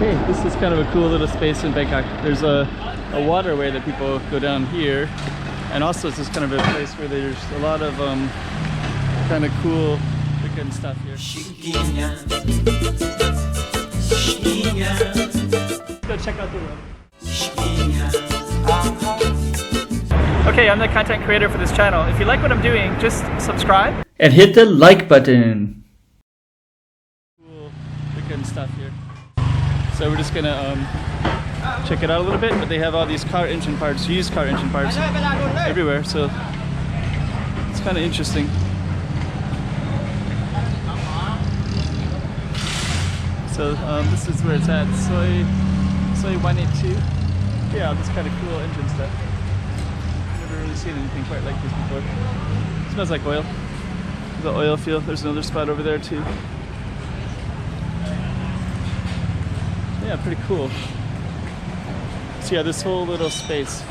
Okay, this is kind of a cool little space in Bangkok. There's a waterway that people go down here, and also it's just kind of a place where there's a lot of kind of cool looking stuff here. Let's go check out the road. Okay, I'm the content creator for this channel. If you like what I'm doing, just subscribe and hit the like button. Cool looking stuff here. So we're just gonna check it out a little bit, but they have all these car engine parts, used car engine parts everywhere, so it's kind of interesting. So this is where it's at, Soy 182. Yeah, this kind of cool engine stuff. Never really seen anything quite like this before. It smells like oil. The oil field. There's another spot over there too. Yeah, pretty cool. So yeah, this whole little space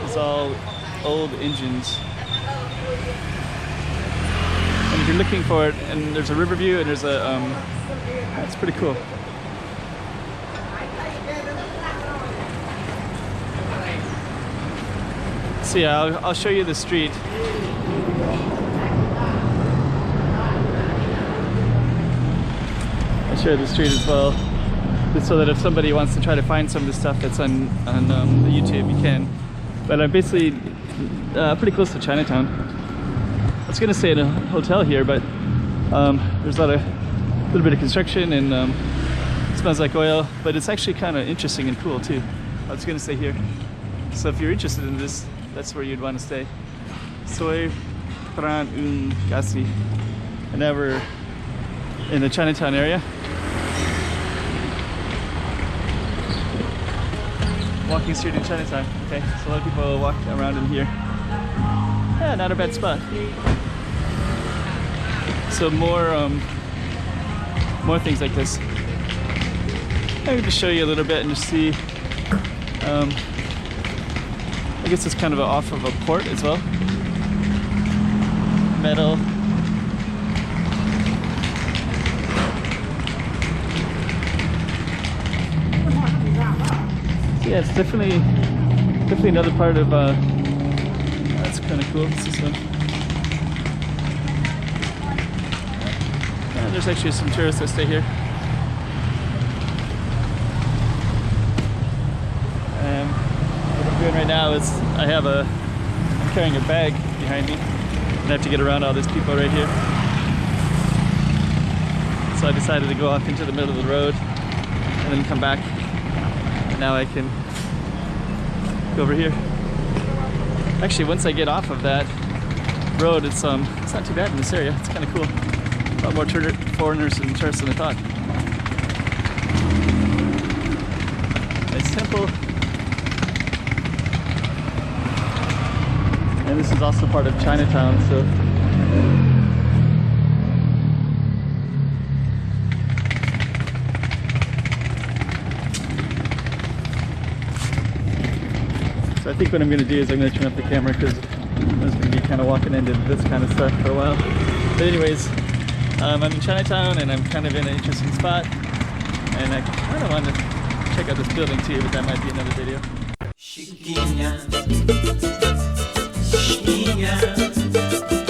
is all old engines. And if you're looking for it, and there's a river view, and there's a, that's pretty cool. So yeah, I'll show you the street. I'll show you the street as well, so that if somebody wants to try to find some of the stuff that's on the YouTube, you can. But I'm basically pretty close to Chinatown. I was gonna stay in a hotel here, but there's a little bit of construction, and it smells like oil, but it's actually kind of interesting and cool too. I was gonna stay here. So if you're interested in this, that's where you'd want to stay. Soy Pran Gasi. And now we're in the Chinatown area. Walking street in Chinatown. Okay, so a lot of people walk around in here. Yeah, not a bad spot. So more things like this. I can just show you a little bit and just see. I guess it's kind of off of a port as well. Metal. Yeah, it's definitely another part of. That's kind of cool. This is there's actually some tourists that stay here. What I'm doing right now is I'm carrying a bag behind me, and I have to get around all these people right here. So I decided to go off into the middle of the road and then come back. And now I can go over here. Actually, once I get off of that road, it's not too bad in this area. It's kind of cool. A lot more foreigners and tourists than I thought. Nice temple. And this is also part of Chinatown, so I think what I'm going to do is I'm going to turn up the camera, because I'm just going to be kind of walking into this kind of stuff for a while. But anyways, I'm in Chinatown, and I'm kind of in an interesting spot, and I kind of want to check out this building too, but that might be another video. Chiquinha, chiquinha.